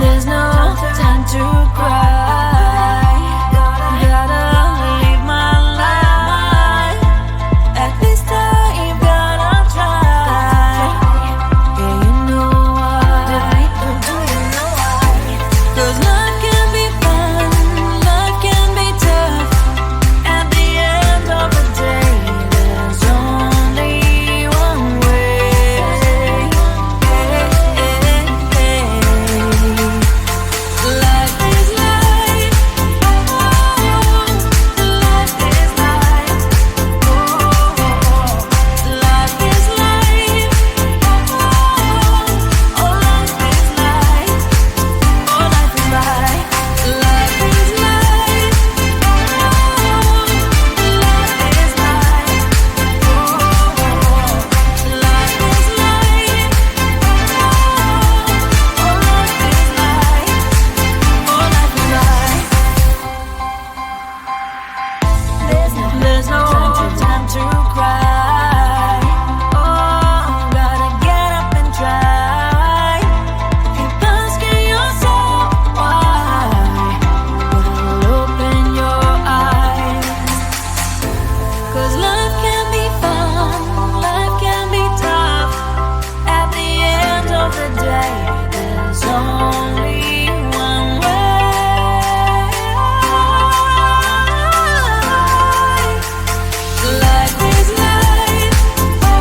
There's no time to cry. Gotta live my life. At this time, gotta try. Yeah, you know why. Cause life can be fun, life can be tough. At the end of the day, there's only one way. Life is life, oh, life is life, oh, life is life, oh, life is life, oh, life is life, life is life, oh, life is life, oh, life is life, oh, life is life. There's no time to cry. Oh, gotta get up and try. Keep asking yourself why. Well, open your eyes. Cause life can be fun, life can be tough. At the end of the day, there's only one way. Life is life, oh,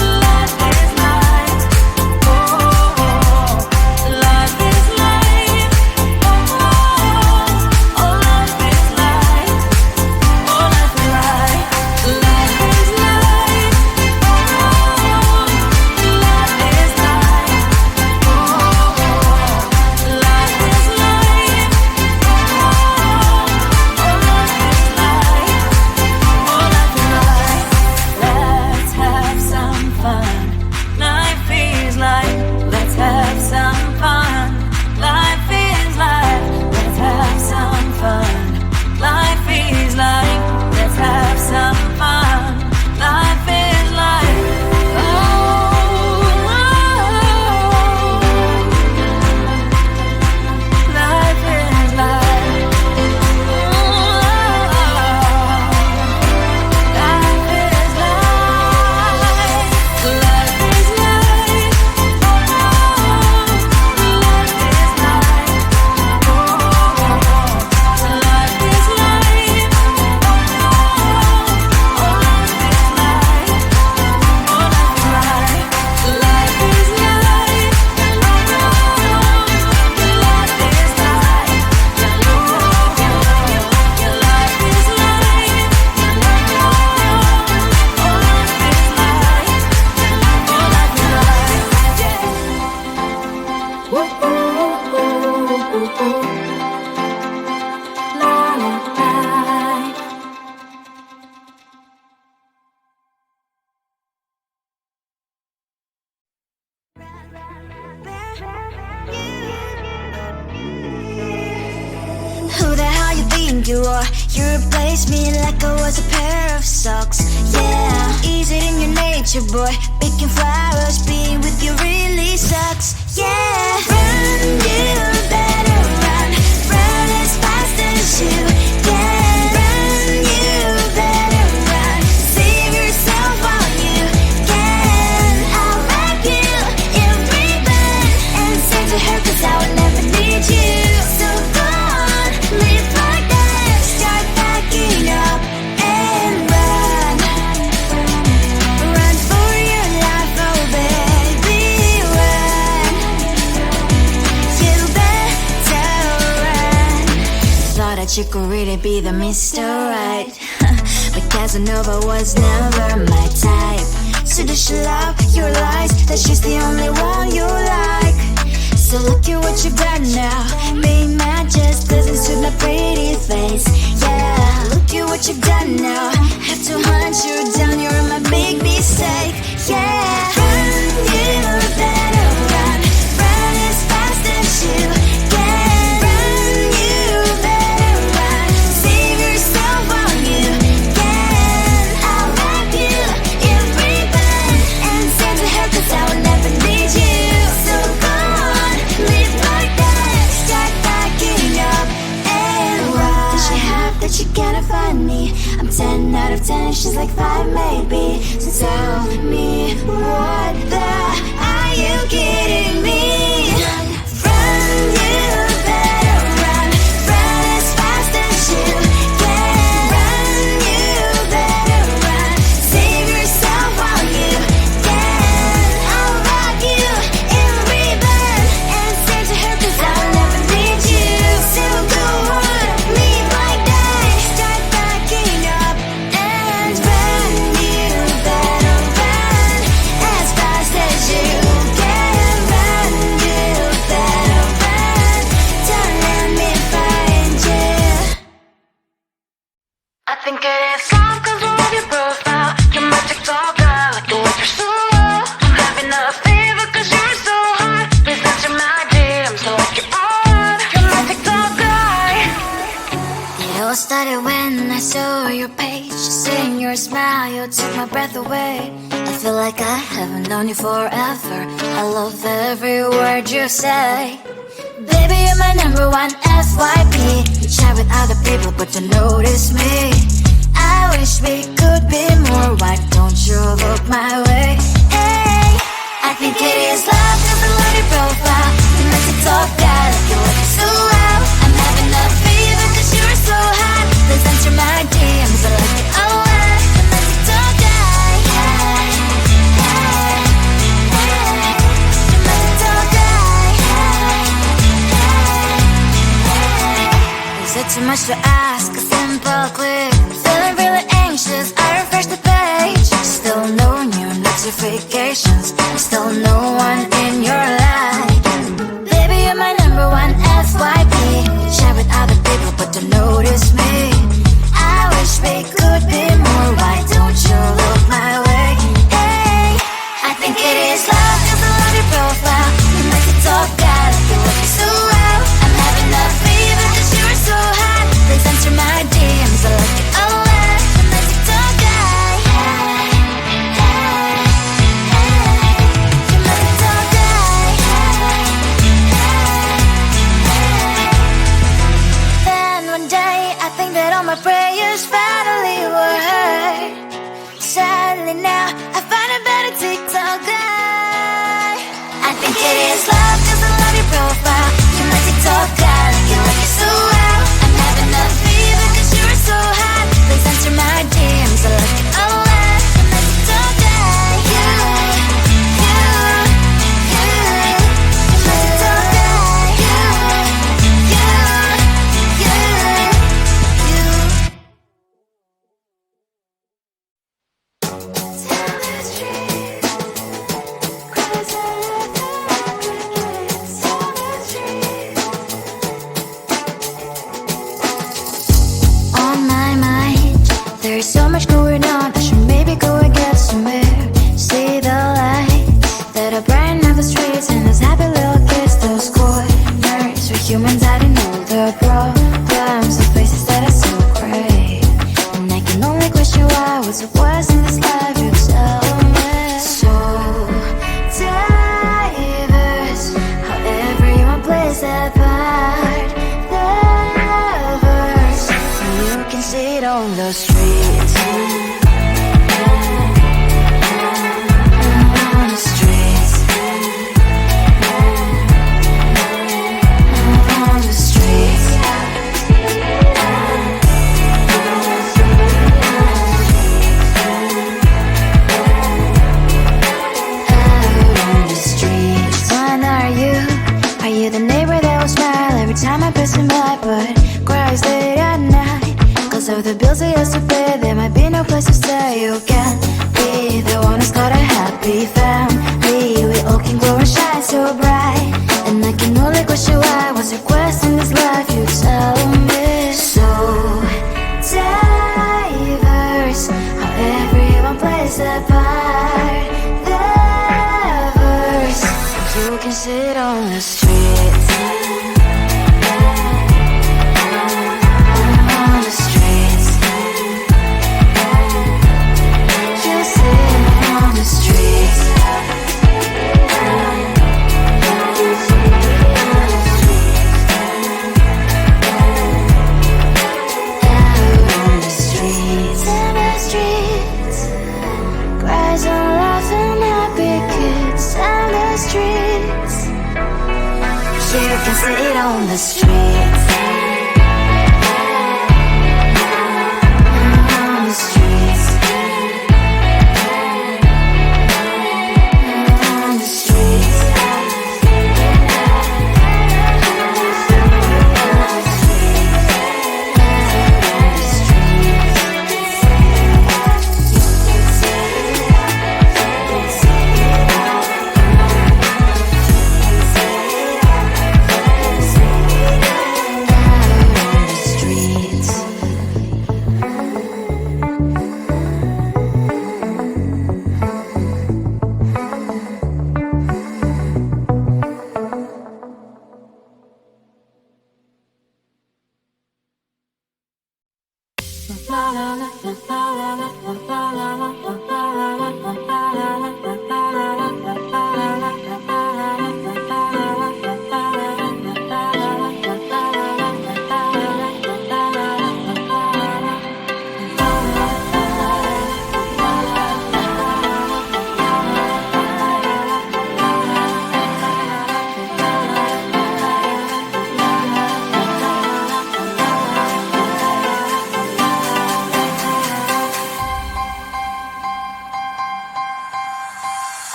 life is life, oh, life is life, oh, life is life, oh, life is life, life is life, oh, life is life, oh, life is life, Let's have some fun. Life is life. Let's have some fun. Life is life. Let's have some fun. Life is life. Let's have some fun. Life is life. Oh, life is life. Life is life. Life is life. Life is life. Life is life. Who the hell you think you are? You replaced me like I was a pair of socks. Yeah, is it in your nature, boy? Picking flowers, being with you really sucks. Yeah, run, you better run. Run as fast as you can. Run, you better run. Save yourself while you can. I'll wrap you in ribbon and send to her 'cause I will never need you. So go on, live like that. Start packing up and run. Run for your life, oh baby, run. You better run. Thought that you could really be the Mr. Right. but Casanova was never my type. So does she love your lies, that she's the only one you like? So look at what you've done now. Being mad just doesn't suit my pretty face. Yeah, look at what you've done now. Have to hunt you down, you're my big mistake. Yeah, run, you better run. Run as fast as you can. Run, you better run. Save yourself while you can. I'll wrap you in ribbon and send to her, 'cause I will never need you. So go on, live like that. Start backing up and run. Does she have that she cannot find me? I'm 10 out of 10, she's like 5 maybe. So tell me, what the are you kidding me? Run, you better run. Run as fast as you can. Run, you better run. Save yourself while you can. I'll rock you in ribbon and send to her, 'cause I'll never need you. So go on, live like that. Start backing up and run. You better run as fast as you can. Run, you better run. Don't let me find you. I think it is soft 'cause I love your profile. You're my TikTok girl, like the way you're so low. I'm having a fever 'cause you're so hot. Please answer my DMs, I like your on. You're my TikTok guy. It all started when I saw your page. Seeing your smile, you took my breath away. I feel like I haven't known you forever. I love every word you say. Baby, you're my number one FYP. You chat with other people, but you notice me. I wish we could be more. Why don't you look my way? Hey, I think it is love 'cause I love your profile. You're my TikTok guy, like you look so well. I'm having a fever 'cause you're so hot. Please answer my DMs, I like it a lot. You're my TikTok guy. Hey, hey, hey. You're my TikTok guy. Hey, hey, hey. Is it too much to ask? A simple click. Feeling really anxious, I refresh the page. Still no new notifications. Still no one in your life. Baby, you're my number one FYP. Share with other people, but don't notice me. I wish we could be more. Why don't you look my way? Hey, I think it is love 'cause I love your profile. You make it talk guy, like you look so well. I'm having a fever 'cause you're so hot. Please answer my DMs, I like it a lot. You make it talk guy. Hey, hey, hey. question why was requesting this life, you tell me. So diverse, how everyone plays their part. Their verse, you can sit on the street. On the streets, you sit on the streets. You can sit on the streets. On the streets. On the streets.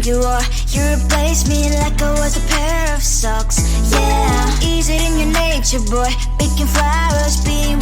think you are? You replace me like I was a pair of socks. Yeah, is it in your nature, boy? Picking flowers, being